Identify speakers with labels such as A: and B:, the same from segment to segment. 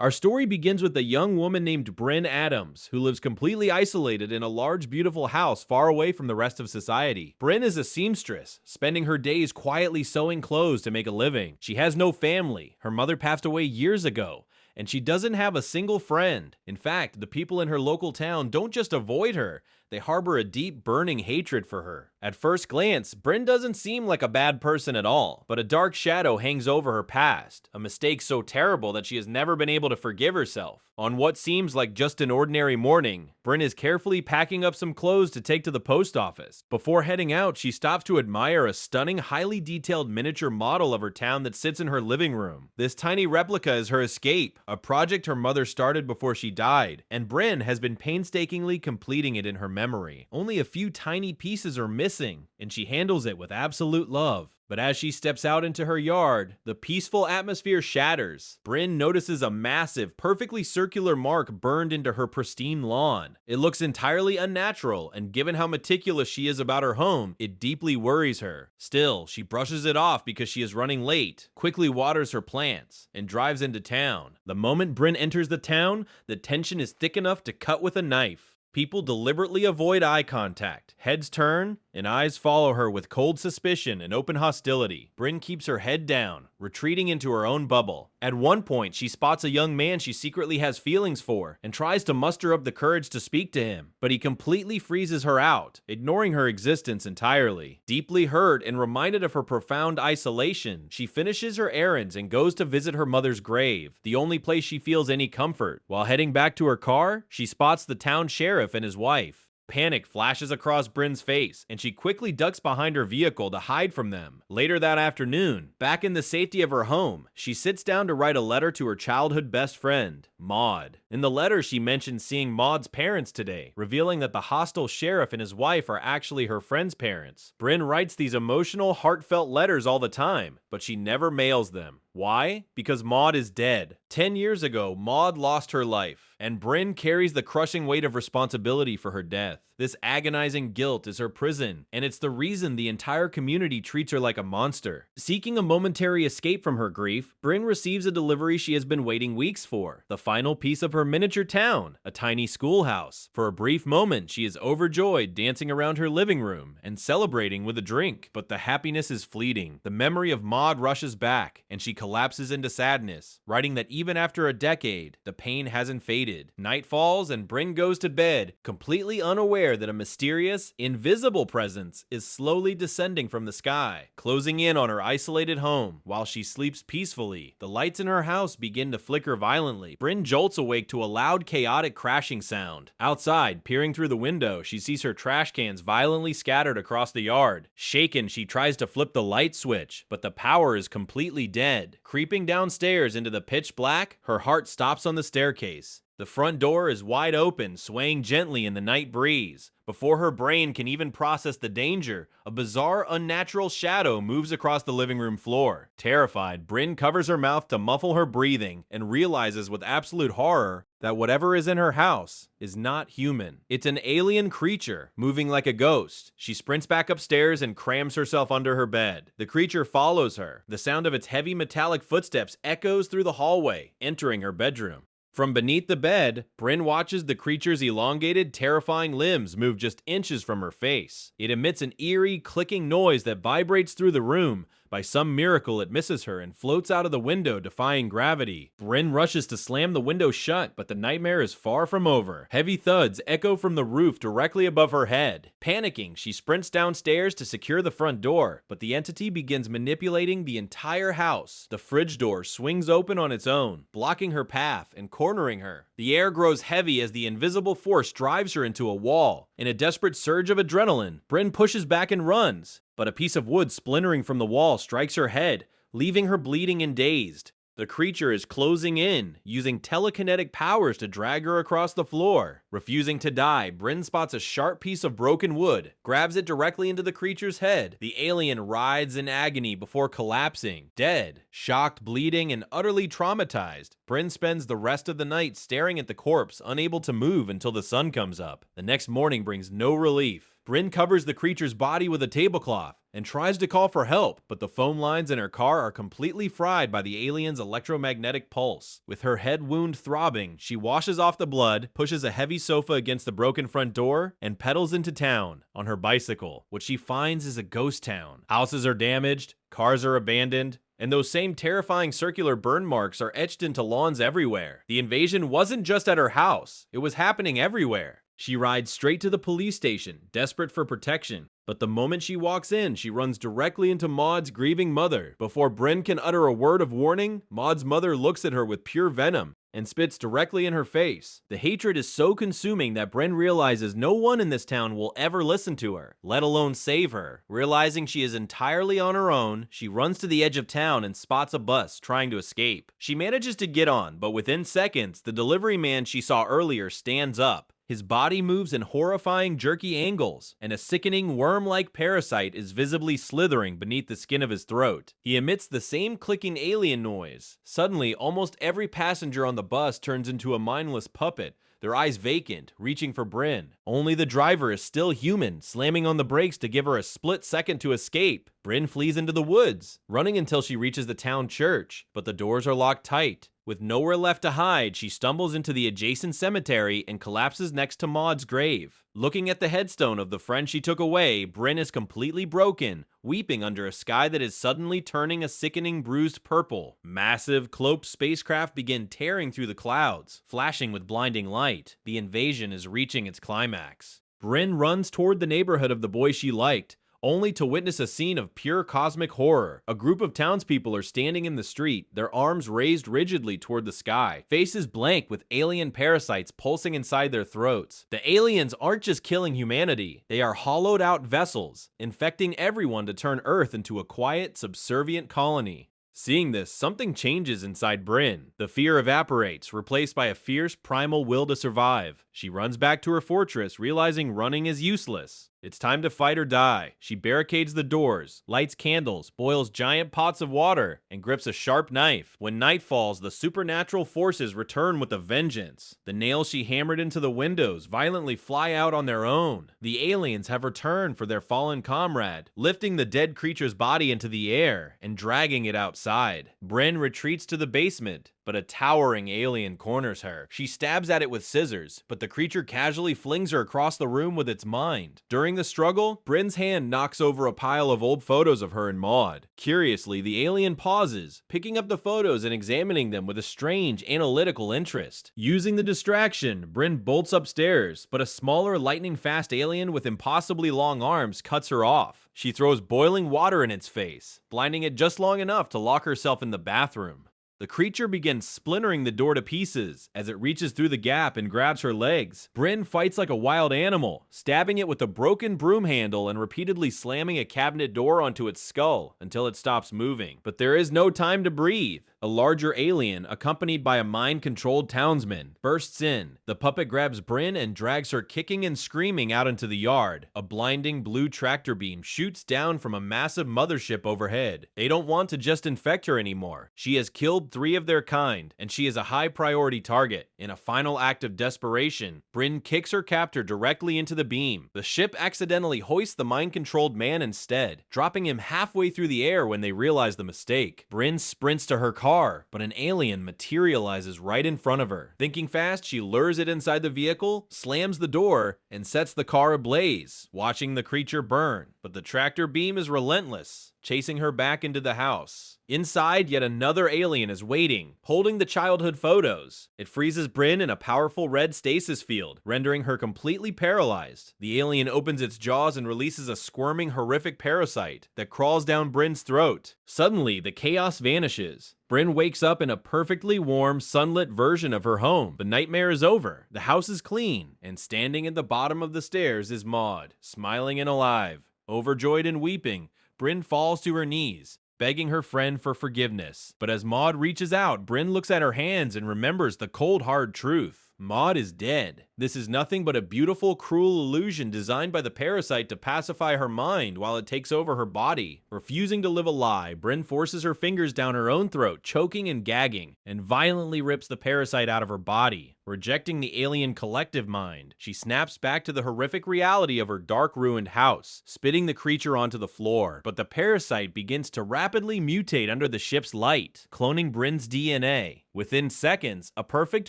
A: Our story begins with a young woman named Bryn Adams, who lives completely isolated in a large, beautiful house far away from the rest of society. Bryn is a seamstress, spending her days quietly sewing clothes to make a living. She has no family. Her mother passed away years ago, and she doesn't have a single friend. In fact, the people in her local town don't just avoid her, they harbor a deep, burning hatred for her. At first glance, Bryn doesn't seem like a bad person at all, but a dark shadow hangs over her past, a mistake so terrible that she has never been able to forgive herself. On what seems like just an ordinary morning, Bryn is carefully packing up some clothes to take to the post office. Before heading out, she stops to admire a stunning, highly detailed miniature model of her town that sits in her living room. This tiny replica is her escape, a project her mother started before she died, and Bryn has been painstakingly completing it in her memory. Only a few tiny pieces are missing, and she handles it with absolute love. But as she steps out into her yard, the peaceful atmosphere shatters. Bryn notices a massive, perfectly circular mark burned into her pristine lawn. It looks entirely unnatural, and given how meticulous she is about her home, it deeply worries her. Still, she brushes it off because she is running late, quickly waters her plants, and drives into town. The moment Bryn enters the town, the tension is thick enough to cut with a knife. People deliberately avoid eye contact, heads turn, and eyes follow her with cold suspicion and open hostility. Bryn keeps her head down, retreating into her own bubble. At one point, she spots a young man she secretly has feelings for and tries to muster up the courage to speak to him, but he completely freezes her out, ignoring her existence entirely. Deeply hurt and reminded of her profound isolation, she finishes her errands and goes to visit her mother's grave, the only place she feels any comfort. While heading back to her car, she spots the town sheriff and his wife. Panic flashes across Bryn's face, and she quickly ducks behind her vehicle to hide from them. Later that afternoon, back in the safety of her home, she sits down to write a letter to her childhood best friend, Maud. In the letter, she mentions seeing Maud's parents today, revealing that the hostile sheriff and his wife are actually her friend's parents. Bryn writes these emotional, heartfelt letters all the time, but she never mails them. Why? Because Maud is dead. 10 years ago, Maud lost her life, and Bryn carries the crushing weight of responsibility for her death. This agonizing guilt is her prison, and it's the reason the entire community treats her like a monster. Seeking a momentary escape from her grief, Bryn receives a delivery she has been waiting weeks for, the final piece of her miniature town, a tiny schoolhouse. For a brief moment, she is overjoyed, dancing around her living room and celebrating with a drink, but the happiness is fleeting. The memory of Maud rushes back, and she collapses into sadness, writing that even after a decade, the pain hasn't faded. Night falls, and Bryn goes to bed, completely unaware that a mysterious, invisible presence is slowly descending from the sky, closing in on her isolated home. While she sleeps peacefully, the lights in her house begin to flicker violently. Bryn jolts awake to a loud, chaotic crashing sound. Outside, peering through the window, she sees her trash cans violently scattered across the yard. Shaken, she tries to flip the light switch, but the power is completely dead. Creeping downstairs into the pitch black, her heart stops on the staircase. The front door is wide open, swaying gently in the night breeze. Before her brain can even process the danger, a bizarre, unnatural shadow moves across the living room floor. Terrified, Bryn covers her mouth to muffle her breathing and realizes with absolute horror that whatever is in her house is not human. It's an alien creature, moving like a ghost. She sprints back upstairs and crams herself under her bed. The creature follows her. The sound of its heavy metallic footsteps echoes through the hallway, entering her bedroom. From beneath the bed, Bryn watches the creature's elongated, terrifying limbs move just inches from her face. It emits an eerie, clicking noise that vibrates through the room. By some miracle, it misses her and floats out of the window, defying gravity. Bryn rushes to slam the window shut, but the nightmare is far from over. Heavy thuds echo from the roof directly above her head. Panicking, she sprints downstairs to secure the front door, but the entity begins manipulating the entire house. The fridge door swings open on its own, blocking her path and cornering her. The air grows heavy as the invisible force drives her into a wall. In a desperate surge of adrenaline, Bryn pushes back and runs, but a piece of wood splintering from the wall strikes her head, leaving her bleeding and dazed. The creature is closing in, using telekinetic powers to drag her across the floor. Refusing to die, Bryn spots a sharp piece of broken wood, grabs it directly into the creature's head. The alien writhes in agony before collapsing, dead. Shocked, bleeding, and utterly traumatized, Bryn spends the rest of the night staring at the corpse, unable to move until the sun comes up. The next morning brings no relief. Bryn covers the creature's body with a tablecloth and tries to call for help, but the phone lines in her car are completely fried by the alien's electromagnetic pulse. With her head wound throbbing, she washes off the blood, pushes a heavy sofa against the broken front door, and pedals into town on her bicycle. What she finds is a ghost town. Houses are damaged, cars are abandoned, and those same terrifying circular burn marks are etched into lawns everywhere. The invasion wasn't just at her house, it was happening everywhere. She rides straight to the police station, desperate for protection. But the moment she walks in, she runs directly into Maud's grieving mother. Before Bryn can utter a word of warning, Maud's mother looks at her with pure venom and spits directly in her face. The hatred is so consuming that Bryn realizes no one in this town will ever listen to her, let alone save her. Realizing she is entirely on her own, she runs to the edge of town and spots a bus trying to escape. She manages to get on, but within seconds, the delivery man she saw earlier stands up. His body moves in horrifying, jerky angles, and a sickening worm-like parasite is visibly slithering beneath the skin of his throat. He emits the same clicking alien noise. Suddenly, almost every passenger on the bus turns into a mindless puppet, their eyes vacant, reaching for Bryn. Only the driver is still human, slamming on the brakes to give her a split second to escape. Bryn flees into the woods, running until she reaches the town church, but the doors are locked tight. With nowhere left to hide, she stumbles into the adjacent cemetery and collapses next to Maud's grave. Looking at the headstone of the friend she took away, Bryn is completely broken, weeping under a sky that is suddenly turning a sickening bruised purple. Massive, cloaked spacecraft begin tearing through the clouds, flashing with blinding light. The invasion is reaching its climax. Bryn runs toward the neighborhood of the boy she liked, only to witness a scene of pure cosmic horror. A group of townspeople are standing in the street, their arms raised rigidly toward the sky, faces blank with alien parasites pulsing inside their throats. The aliens aren't just killing humanity, they are hollowed out vessels, infecting everyone to turn Earth into a quiet, subservient colony. Seeing this, something changes inside Bryn. The fear evaporates, replaced by a fierce, primal will to survive. She runs back to her fortress, realizing running is useless. It's time to fight or die. She barricades the doors, lights candles, boils giant pots of water, and grips a sharp knife. When night falls, the supernatural forces return with a vengeance. The nails she hammered into the windows violently fly out on their own. The aliens have returned for their fallen comrade, lifting the dead creature's body into the air and dragging it outside. Bryn retreats to the basement, but a towering alien corners her. She stabs at it with scissors, but the creature casually flings her across the room with its mind. During the struggle, Bryn's hand knocks over a pile of old photos of her and Maud. Curiously, the alien pauses, picking up the photos and examining them with a strange, analytical interest. Using the distraction, Bryn bolts upstairs, but a smaller, lightning-fast alien with impossibly long arms cuts her off. She throws boiling water in its face, blinding it just long enough to lock herself in the bathroom. The creature begins splintering the door to pieces as it reaches through the gap and grabs her legs. Bryn fights like a wild animal, stabbing it with a broken broom handle and repeatedly slamming a cabinet door onto its skull until it stops moving. But there is no time to breathe. A larger alien, accompanied by a mind-controlled townsman, bursts in. The puppet grabs Bryn and drags her kicking and screaming out into the yard. A blinding blue tractor beam shoots down from a massive mothership overhead. They don't want to just infect her anymore. She has killed 3 of their kind, and she is a high-priority target. In a final act of desperation, Bryn kicks her captor directly into the beam. The ship accidentally hoists the mind-controlled man instead, dropping him halfway through the air when they realize the mistake. Bryn sprints to her car, but an alien materializes right in front of her. Thinking fast, she lures it inside the vehicle, slams the door, and sets the car ablaze, watching the creature burn. But the tractor beam is relentless, chasing her back into the house. Inside, yet another alien is waiting, holding the childhood photos. It freezes Bryn in a powerful red stasis field, rendering her completely paralyzed. The alien opens its jaws and releases a squirming, horrific parasite that crawls down Bryn's throat. Suddenly, the chaos vanishes. Bryn wakes up in a perfectly warm, sunlit version of her home. The nightmare is over. The house is clean, and standing at the bottom of the stairs is Maud, smiling and alive. Overjoyed and weeping, Bryn falls to her knees, begging her friend for forgiveness. But as Maud reaches out, Bryn looks at her hands and remembers the cold, hard truth. Maud is dead. This is nothing but a beautiful, cruel illusion designed by the parasite to pacify her mind while it takes over her body. Refusing to live a lie, Brynn forces her fingers down her own throat, choking and gagging, and violently rips the parasite out of her body. Rejecting the alien collective mind, she snaps back to the horrific reality of her dark, ruined house, spitting the creature onto the floor. But the parasite begins to rapidly mutate under the ship's light, cloning Brynn's DNA. Within seconds, a perfect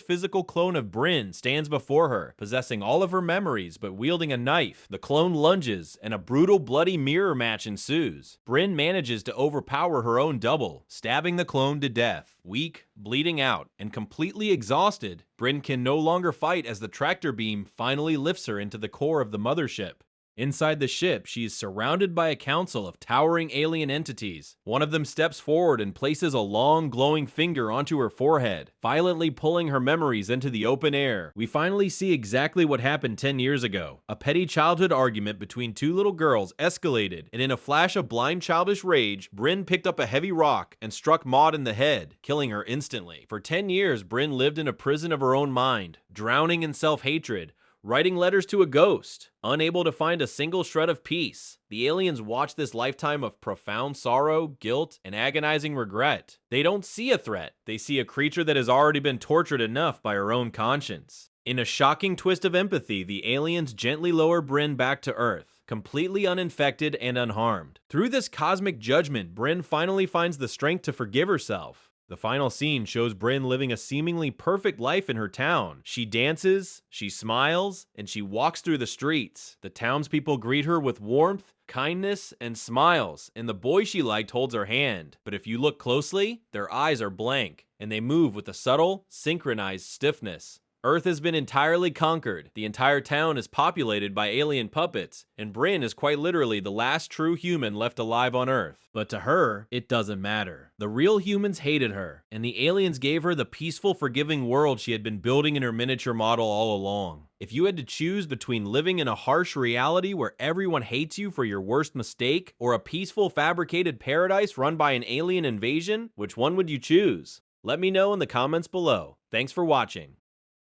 A: physical clone of Brynn stands before her, possessing all of her memories but wielding a knife. The clone lunges, and a brutal, bloody mirror match ensues. Brynn manages to overpower her own double, stabbing the clone to death. Weak, bleeding out, and completely exhausted, Brynn can no longer fight as the tractor beam finally lifts her into the core of the mothership. Inside the ship, she is surrounded by a council of towering alien entities. One of them steps forward and places a long, glowing finger onto her forehead, violently pulling her memories into the open air. We finally see exactly what happened 10 years ago. A petty childhood argument between two little girls escalated, and in a flash of blind childish rage, Brynn picked up a heavy rock and struck Maud in the head, killing her instantly. For 10 years, Brynn lived in a prison of her own mind, drowning in self-hatred, writing letters to a ghost, unable to find a single shred of peace. The aliens watch this lifetime of profound sorrow, guilt, and agonizing regret. They don't see a threat. They see a creature that has already been tortured enough by her own conscience. In a shocking twist of empathy, the aliens gently lower Brynn back to Earth, completely uninfected and unharmed. Through this cosmic judgment, Brynn finally finds the strength to forgive herself. The final scene shows Brynn living a seemingly perfect life in her town. She dances, she smiles, and she walks through the streets. The townspeople greet her with warmth, kindness, and smiles, and the boy she liked holds her hand. But if you look closely, their eyes are blank, and they move with a subtle, synchronized stiffness. Earth has been entirely conquered, the entire town is populated by alien puppets, and Brynn is quite literally the last true human left alive on Earth. But to her, it doesn't matter. The real humans hated her, and the aliens gave her the peaceful, forgiving world she had been building in her miniature model all along. If you had to choose between living in a harsh reality where everyone hates you for your worst mistake, or a peaceful, fabricated paradise run by an alien invasion, which one would you choose? Let me know in the comments below. Thanks for watching.